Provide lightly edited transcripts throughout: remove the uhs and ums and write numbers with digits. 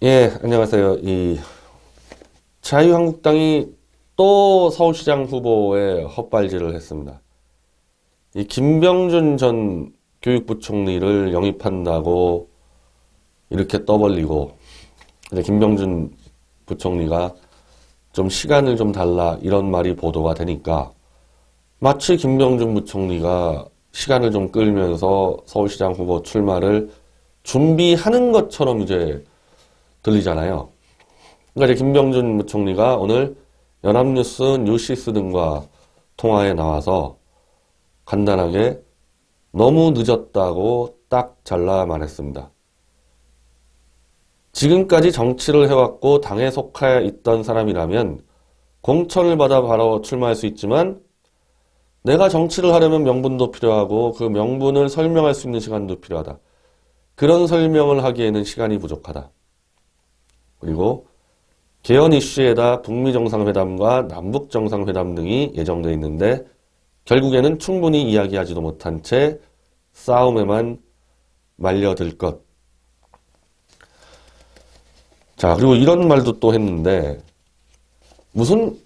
예, 안녕하세요. 이 자유한국당이 또 서울시장 후보에 헛발질을 했습니다. 이 김병준 전 교육부총리를 영입한다고 이렇게 떠벌리고, 이제 김병준 부총리가 좀 시간을 좀 달라 이런 말이 보도가 되니까 마치 김병준 부총리가 시간을 좀 끌면서 서울시장 후보 출마를 준비하는 것처럼 이제 들리잖아요. 그러니까 이제 김병준 부총리가 오늘 연합뉴스, 뉴시스 등과 통화에 나와서 간단하게 너무 늦었다고 딱 잘라 말했습니다. 지금까지 정치를 해왔고 당에 속해 있던 사람이라면 공천을 받아 바로 출마할 수 있지만 내가 정치를 하려면 명분도 필요하고 그 명분을 설명할 수 있는 시간도 필요하다. 그런 설명을 하기에는 시간이 부족하다. 그리고 개헌 이슈에다 북미 정상회담과 남북 정상회담 등이 예정되어 있는데 결국에는 충분히 이야기하지도 못한 채 싸움에만 말려들 것. 자, 그리고 이런 말도 또 했는데 무슨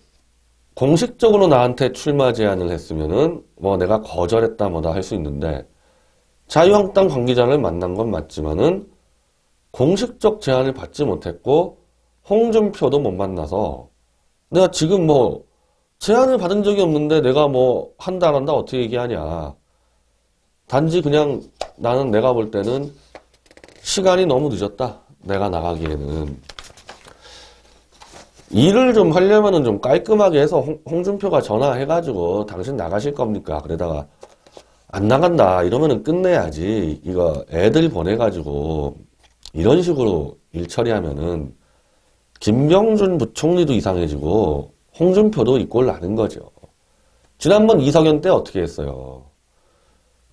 공식적으로 나한테 출마 제안을 했으면은 뭐 내가 거절했다 뭐다 할 수 있는데 자유한국당 관계자를 만난 건 맞지만은 공식적 제안을 받지 못했고 홍준표도 못 만나서 내가 지금 뭐 제안을 받은 적이 없는데 내가 뭐 한다 안 한다 어떻게 얘기하냐. 단지 그냥 나는 내가 볼 때는 시간이 너무 늦었다. 내가 나가기에는. 일을 좀 하려면은 좀 깔끔하게 해서 홍준표가 전화해가지고 당신 나가실 겁니까? 그러다가 안 나간다 이러면은 끝내야지. 이거 애들 보내가지고 이런 식으로 일 처리하면은 김병준 부총리도 이상해지고 홍준표도 이 꼴 나는 거죠. 지난번 이석연 때 어떻게 했어요?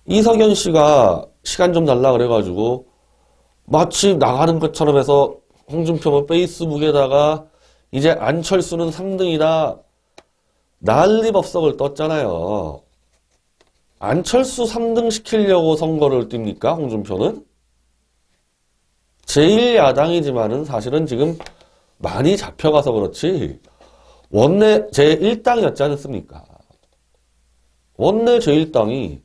이석연 씨가 시간 좀 달라 그래가지고 마치 나가는 것처럼 해서 홍준표가 페이스북에다가 이제 안철수는 3등이다 난리법석을 떴잖아요. 안철수 3등 시키려고 선거를 띱니까? 홍준표는? 제1야당이지만은 사실은 지금 많이 잡혀가서 그렇지 원내 제1당이었지 않습니까? 원내 제1당이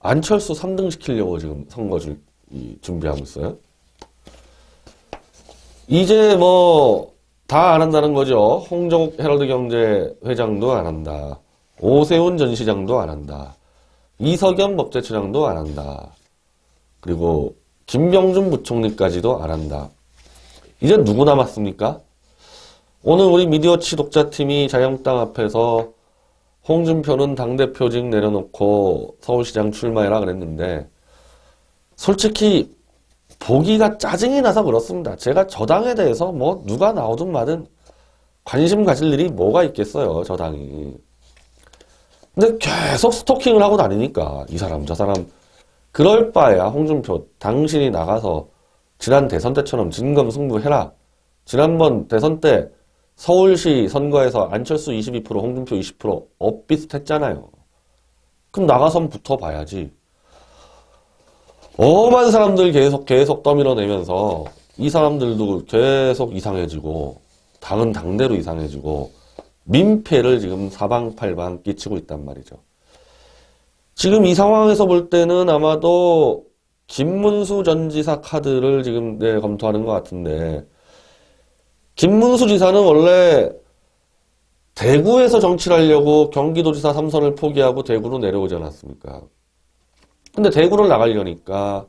안철수 3등 시키려고 지금 선거 준비하고 있어요. 이제 뭐 다 안 한다는 거죠. 홍정욱 헤럴드 경제 회장도 안 한다. 오세훈 전 시장도 안 한다. 이석연 법제처장도 안 한다. 그리고 김병준 부총리까지도 안 한다. 이제 누구 남았습니까? 오늘 우리 미디어치 독자팀이 자유한국당 앞에서 홍준표는 당대표직 내려놓고 서울시장 출마해라 그랬는데 솔직히 보기가 짜증이 나서 그렇습니다. 제가 저 당에 대해서 뭐 누가 나오든 마든 관심 가질 일이 뭐가 있겠어요, 저 당이. 근데 계속 스토킹을 하고 다니니까 이 사람 저 사람 그럴 바에야 홍준표 당신이 나가서 지난 대선 때처럼 진검승부해라. 지난번 대선 때 서울시 선거에서 안철수 22% 홍준표 20% 엇비슷했잖아요. 그럼 나가서 붙어봐야지. 엄한 사람들 계속 떠밀어내면서 이 사람들도 계속 이상해지고 당은 당대로 이상해지고 민폐를 지금 사방팔방 끼치고 있단 말이죠. 지금 이 상황에서 볼 때는 아마도 김문수 전 지사 카드를 지금 검토하는 것 같은데 김문수 지사는 원래 대구에서 정치를 하려고 경기도지사 3선을 포기하고 대구로 내려오지 않았습니까? 근데 대구를 나가려니까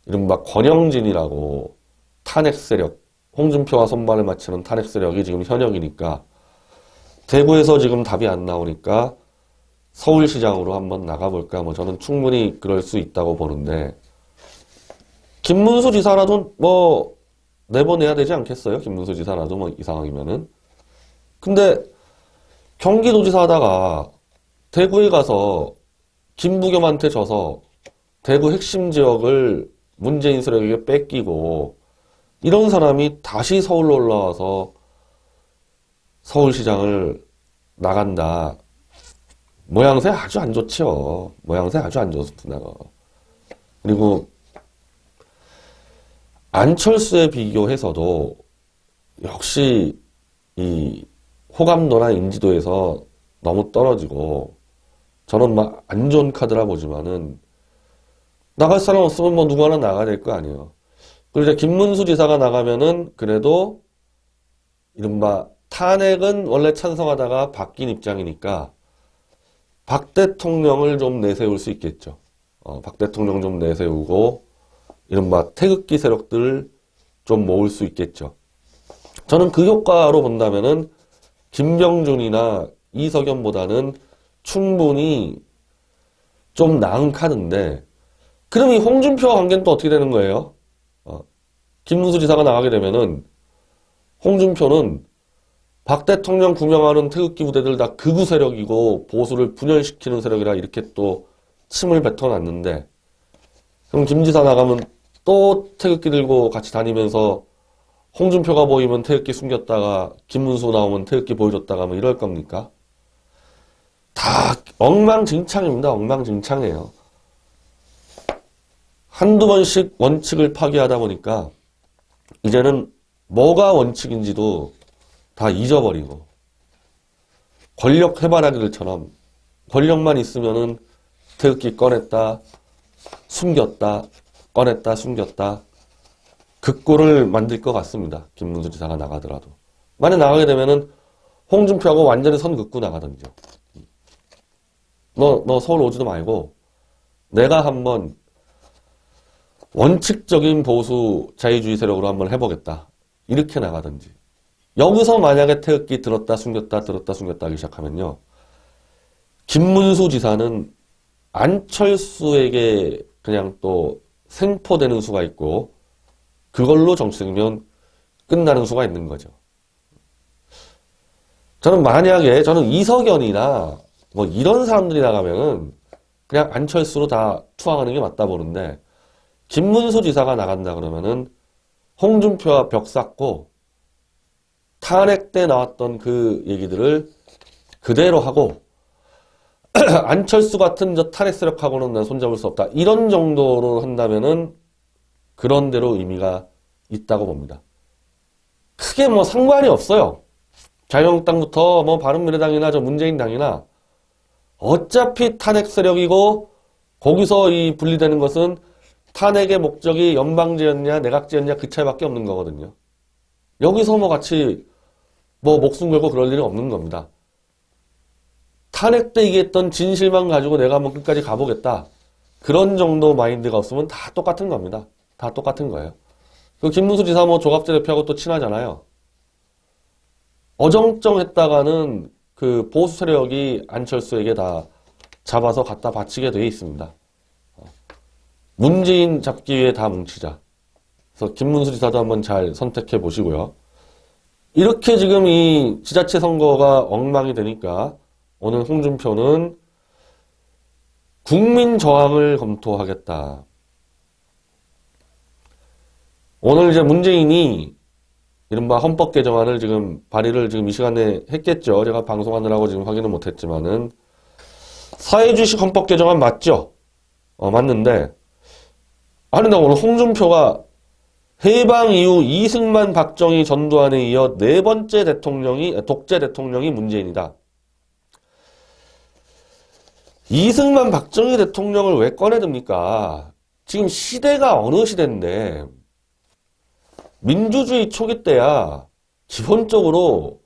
이른바 권영진이라고 탄핵 세력, 홍준표와 손발을 맞추는 탄핵 세력이 지금 현역이니까 대구에서 지금 답이 안 나오니까 서울시장으로 한번 나가볼까? 뭐 저는 충분히 그럴 수 있다고 보는데 김문수 지사라도 뭐 내보내야 되지 않겠어요? 김문수 지사라도 뭐 이 상황이면은. 근데 경기도지사 하다가 대구에 가서 김부겸한테 져서 대구 핵심 지역을 문재인 세력에게 뺏기고 이런 사람이 다시 서울로 올라와서 서울시장을 나간다. 모양새 아주 안 좋죠. 모양새 아주 안 좋습니다. 그리고 안철수에 비교해서도 역시 이 호감도나 인지도에서 너무 떨어지고, 저는 막 안 좋은 카드라 보지만은 나갈 사람 없으면 뭐 누구 하나 나가야 될 거 아니에요. 그리고 이제 김문수 지사가 나가면은 그래도 이른바 탄핵은 원래 찬성하다가 바뀐 입장이니까 박 대통령을 좀 내세울 수 있겠죠. 박 대통령 좀 내세우고 이른바 태극기 세력들 좀 모을 수 있겠죠. 저는 그 효과로 본다면은 김병준이나 이석연보다는 충분히 좀 나은 카드인데, 그럼 이 홍준표와 관계는 또 어떻게 되는 거예요? 김문수 지사가 나가게 되면은 홍준표는 박 대통령 구명하는 태극기 부대들 다 극우 세력이고 보수를 분열시키는 세력이라 이렇게 또 침을 뱉어놨는데, 그럼 김 지사 나가면 또 태극기 들고 같이 다니면서 홍준표가 보이면 태극기 숨겼다가 김문수 나오면 태극기 보여줬다가 뭐 이럴 겁니까? 다 엉망진창입니다. 엉망진창이에요. 한두 번씩 원칙을 파괴하다 보니까 이제는 뭐가 원칙인지도 다 잊어버리고, 권력 해바라기들처럼 권력만 있으면은 태극기 꺼냈다 숨겼다 꺼냈다 숨겼다 그 꼴을 만들 것 같습니다. 김문수 지사가 나가더라도. 만약 나가게 되면은 홍준표하고 완전히 선 긋고 나가던지요. 너 서울 오지도 말고 내가 한번 원칙적인 보수 자유주의 세력으로 한번 해보겠다. 이렇게 나가든지. 여기서 만약에 태극기 들었다 숨겼다 들었다 숨겼다 하기 시작하면요, 김문수 지사는 안철수에게 그냥 또 생포되는 수가 있고, 그걸로 정치적이면 끝나는 수가 있는 거죠. 저는 만약에 이석연이나 뭐 이런 사람들이 나가면은 그냥 안철수로 다 투항하는 게 맞다 보는데, 김문수 지사가 나간다 그러면은 홍준표와 벽 쌓고 탄핵 때 나왔던 그 얘기들을 그대로 하고 안철수 같은 저 탄핵 세력하고는 난 손잡을 수 없다. 이런 정도로 한다면은 그런 대로 의미가 있다고 봅니다. 크게 뭐 상관이 없어요. 자유한국당부터 뭐 바른미래당이나 저 문재인 당이나 어차피 탄핵 세력이고, 거기서 이 분리되는 것은 탄핵의 목적이 연방제였냐 내각제였냐 그 차이밖에 없는 거거든요. 여기서 뭐 같이 뭐 목숨 걸고 그럴 일은 없는 겁니다. 탄핵 때 얘기했던 진실만 가지고 내가 한번 끝까지 가보겠다. 그런 정도 마인드가 없으면 다 똑같은 겁니다. 다 똑같은 거예요. 그 김문수 지사 뭐 조갑재 대표하고 또 친하잖아요. 어정쩡했다가는 그 보수 세력이 안철수에게 다 잡아서 갖다 바치게 되어 있습니다. 문재인 잡기 위해 다 뭉치자. 그래서 김문수 지사도 한번 잘 선택해 보시고요. 이렇게 지금 이 지자체 선거가 엉망이 되니까 오늘 홍준표는 국민 저항을 검토하겠다. 오늘 이제 문재인이 이른바 헌법 개정안을 지금 발의를 지금 이 시간에 했겠죠. 제가 방송하느라고 지금 확인은 못했지만은 사회주의식 헌법 개정안 맞죠? 맞는데, 아니 나 오늘 홍준표가 해방 이후 이승만 박정희 전두환에 이어 네 번째 독재 대통령이 문재인이다. 이승만 박정희 대통령을 왜 꺼내듭니까? 지금 시대가 어느 시대인데, 민주주의 초기 때야 기본적으로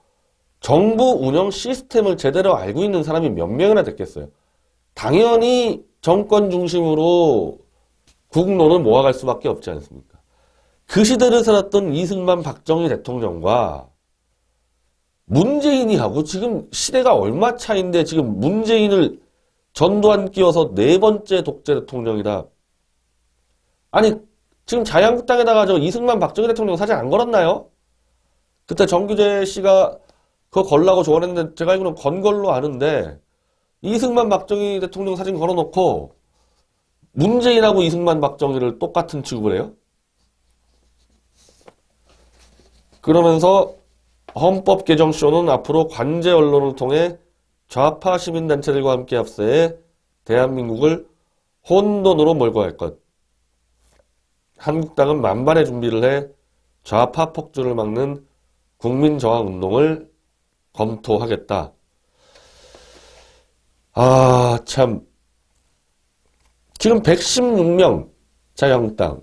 정부 운영 시스템을 제대로 알고 있는 사람이 몇 명이나 됐겠어요. 당연히 정권 중심으로 국론을 모아갈 수밖에 없지 않습니까? 그 시대를 살았던 이승만 박정희 대통령과 문재인이 하고 지금 시대가 얼마 차인데 지금 문재인을 전두환 끼워서 네 번째 독재 대통령이다. 아니 지금 자유한국당에다가 저 이승만 박정희 대통령 사진 안 걸었나요? 그때 정규재 씨가 그거 걸라고 조언했는데 제가 알기로는 건 걸로 아는데, 이승만 박정희 대통령 사진 걸어놓고 문재인하고 이승만 박정희를 똑같은 취급을 해요? 그러면서 헌법 개정쇼는 앞으로 관제 언론을 통해 좌파 시민단체들과 함께 합세해 대한민국을 혼돈으로 몰고 갈 것. 한국당은 만반의 준비를 해 좌파 폭주를 막는 국민저항운동을 검토하겠다. 아, 참. 지금 116명 자유한국당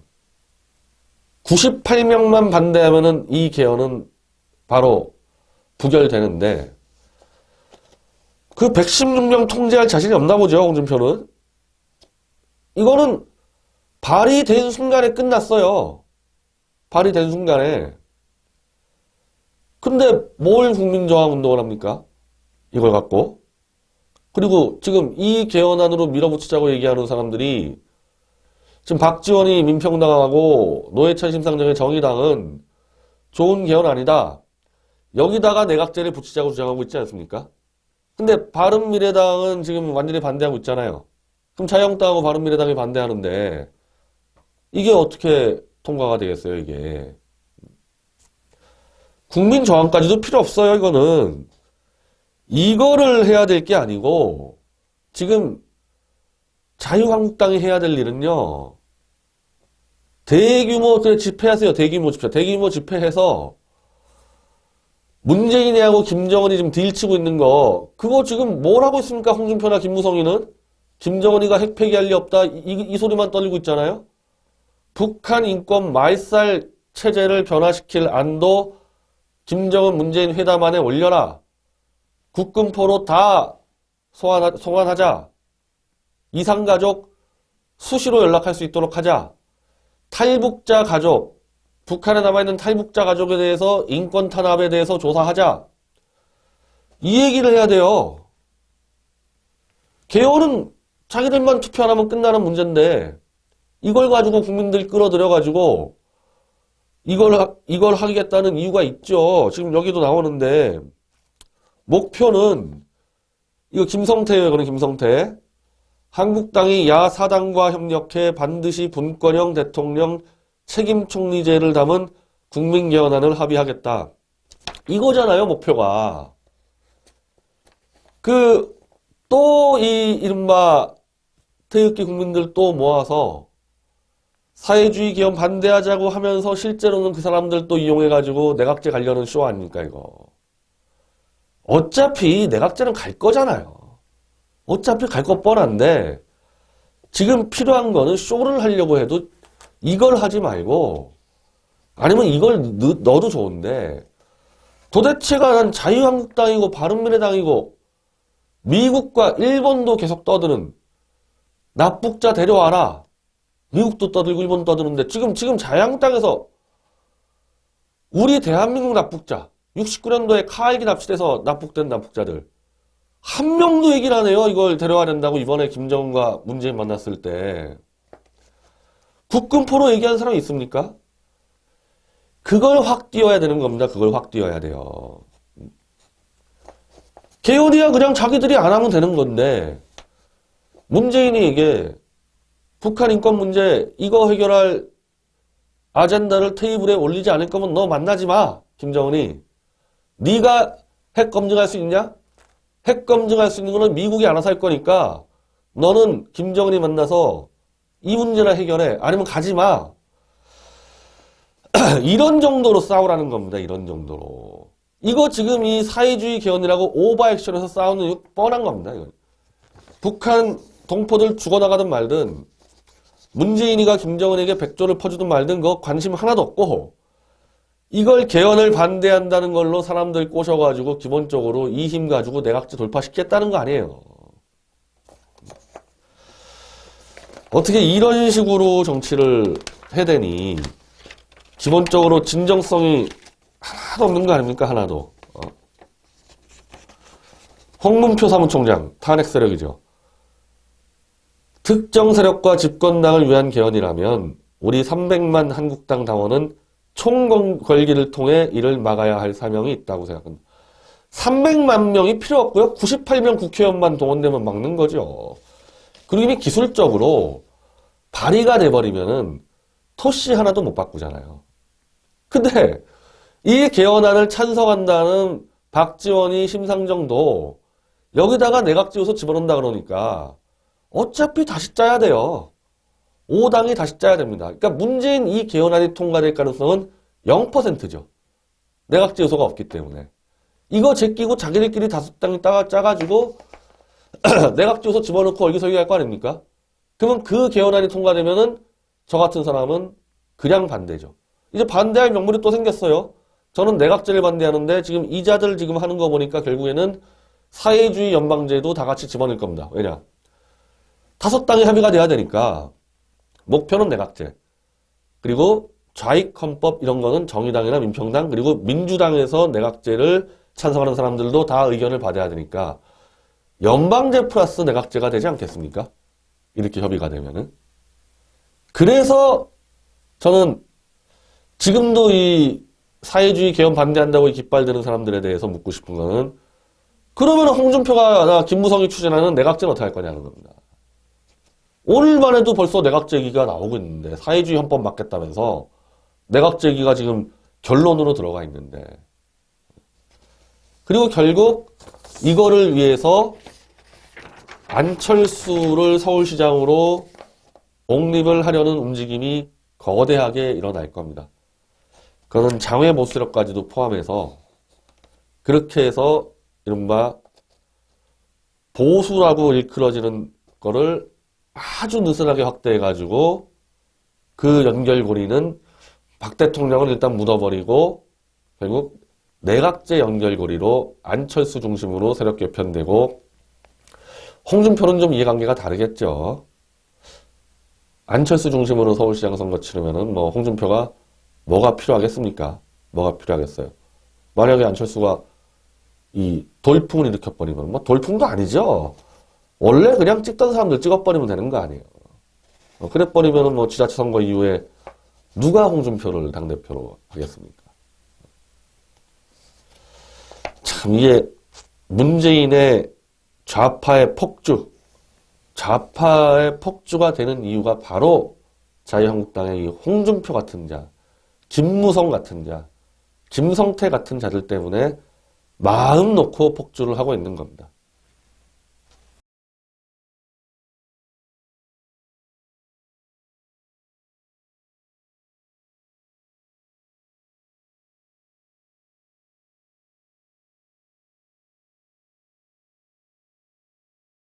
98명만 반대하면은 이 개헌은 바로 부결되는데 그 116명 통제할 자신이 없나 보죠, 홍준표는. 이거는 발의된 순간에 끝났어요. 발의된 순간에. 근데 뭘 국민저항운동을 합니까? 이걸 갖고. 그리고 지금 이 개헌안으로 밀어붙이자고 얘기하는 사람들이 지금 박지원이 민평당하고 노회찬 심상정의 정의당은 좋은 개헌 아니다. 여기다가 내각제를 붙이자고 주장하고 있지 않습니까? 근데 바른미래당은 지금 완전히 반대하고 있잖아요. 그럼 자유한국당하고 바른미래당이 반대하는데 이게 어떻게 통과가 되겠어요, 이게. 국민저항까지도 필요 없어요, 이거는. 이거를 해야 될 게 아니고 지금 자유한국당이 해야 될 일은요. 대규모 집회하세요. 대규모 집회해서 문재인이하고 김정은이 지금 딜치고 있는 거 그거 지금 뭘 하고 있습니까? 홍준표나 김무성이는? 김정은이가 핵 폐기할 리 없다 이 소리만 떨리고 있잖아요. 북한 인권 말살 체제를 변화시킬 안도 김정은 문재인 회담안에 올려라. 국금포로 다 송환하자. 이상가족 수시로 연락할 수 있도록 하자. 탈북자 가족, 북한에 남아있는 탈북자 가족에 대해서 인권 탄압에 대해서 조사하자. 이 얘기를 해야 돼요. 개헌은 자기들만 투표 안 하면 끝나는 문제인데 이걸 가지고 국민들 끌어들여가지고 이걸 하겠다는 이유가 있죠. 지금 여기도 나오는데 목표는 이거 김성태예요. 이거는 김성태. 한국당이 야사당과 협력해 반드시 분권형 대통령 책임총리제를 담은 국민개헌안을 합의하겠다. 이거잖아요, 목표가. 또 이 이른바 태극기 국민들 또 모아서 사회주의 개헌 반대하자고 하면서 실제로는 그 사람들 또 이용해가지고 내각제 가려는 쇼 아닙니까, 이거. 어차피 내각제는 갈 거잖아요. 어차피 갈 거 뻔한데 지금 필요한 거는 쇼를 하려고 해도 이걸 하지 말고 아니면 이걸 넣어도 좋은데 도대체가 난 자유한국당이고 바른미래당이고 미국과 일본도 계속 떠드는 납북자 데려와라. 미국도 떠들고 일본도 떠드는데 지금 자유한국당에서 우리 대한민국 납북자 69년도에 카알기 납치돼서 납북된 납북자들 한 명도 얘기를 안 해요. 이걸 데려와야 된다고 이번에 김정은과 문재인 만났을 때. 국금포로 얘기한 사람이 있습니까? 그걸 확 띄워야 되는 겁니다. 그걸 확 띄워야 돼요. 개헌이야 그냥 자기들이 안 하면 되는 건데 문재인이 이게 북한 인권 문제 이거 해결할 아젠다를 테이블에 올리지 않을 거면 너 만나지 마. 김정은이. 네가 핵 검증할 수 있냐? 핵 검증할 수 있는 거는 미국이 알아서 할 거니까 너는 김정은이 만나서 이 문제나 해결해. 아니면 가지 마. 이런 정도로 싸우라는 겁니다. 이런 정도로. 이거 지금 이 사회주의 개헌이라고 오버액션에서 싸우는 이거 뻔한 겁니다. 이거. 북한 동포들 죽어나가든 말든 문재인이가 김정은에게 백조를 퍼주든 말든 그거 관심 하나도 없고 이걸 개헌을 반대한다는 걸로 사람들 꼬셔가지고 기본적으로 이 힘 가지고 내각제 돌파시키겠다는 거 아니에요. 어떻게 이런 식으로 정치를 해대니 기본적으로 진정성이 하나도 없는 거 아닙니까? 하나도. 홍문표 사무총장 탄핵 세력이죠. 특정 세력과 집권당을 위한 개헌이라면 우리 300만 한국당 당원은 총궐기를 통해 이를 막아야 할 사명이 있다고 생각합니다. 300만 명이 필요 없고요. 98명 국회의원만 동원되면 막는 거죠. 그리고 이미 기술적으로 발의가 돼버리면은 토시 하나도 못 바꾸잖아요. 근데 이 개헌안을 찬성한다는 박지원이 심상정도 여기다가 내각제 요소 집어넣는다 그러니까 어차피 다시 짜야 돼요. 5당이 다시 짜야 됩니다. 그러니까 문재인 이 개헌안이 통과될 가능성은 0%죠. 내각제 요소가 없기 때문에. 이거 제끼고 자기들끼리 5당이 짜가지고 내각제 요소 집어넣고 얼기설기할 거 아닙니까? 그러면 그 개헌안이 통과되면은 저 같은 사람은 그냥 반대죠. 이제 반대할 명분이 또 생겼어요. 저는 내각제를 반대하는데 지금 이자들 지금 하는 거 보니까 결국에는 사회주의 연방제도 다 같이 집어넣을 겁니다. 왜냐? 5당이 합의가 돼야 되니까 목표는 내각제. 그리고 좌익헌법 이런 거는 정의당이나 민평당 그리고 민주당에서 내각제를 찬성하는 사람들도 다 의견을 받아야 되니까 연방제 플러스 내각제가 되지 않겠습니까? 이렇게 협의가 되면은. 그래서 저는 지금도 이 사회주의 개헌 반대한다고 깃발드는 사람들에 대해서 묻고 싶은 거는 그러면 홍준표가 김무성이 추진하는 내각제는 어떻게 할 거냐는 겁니다. 오늘만 해도 벌써 내각제 얘기가 나오고 있는데 사회주의 헌법 맞겠다면서 내각제 얘기가 지금 결론으로 들어가 있는데 그리고 결국 이거를 위해서 안철수를 서울시장으로 옹립을 하려는 움직임이 거대하게 일어날 겁니다. 그거는 장외 모수력까지도 포함해서 그렇게 해서 이른바 보수라고 일컬어지는 거를 아주 느슨하게 확대해가지고 그 연결고리는 박 대통령을 일단 묻어버리고 결국 내각제 연결고리로 안철수 중심으로 세력 개편되고 홍준표는 좀 이해관계가 다르겠죠. 안철수 중심으로 서울시장 선거 치르면은 뭐 홍준표가 뭐가 필요하겠습니까? 뭐가 필요하겠어요? 만약에 안철수가 이 돌풍을 일으켜버리면 뭐 돌풍도 아니죠. 원래 그냥 찍던 사람들 찍어버리면 되는 거 아니에요. 그래버리면은 뭐 지자체 선거 이후에 누가 홍준표를 당대표로 하겠습니까? 참 이게 문재인의 좌파의 폭주가 되는 이유가 바로 자유한국당의 이 홍준표 같은 자, 김무성 같은 자, 김성태 같은 자들 때문에 마음 놓고 폭주를 하고 있는 겁니다.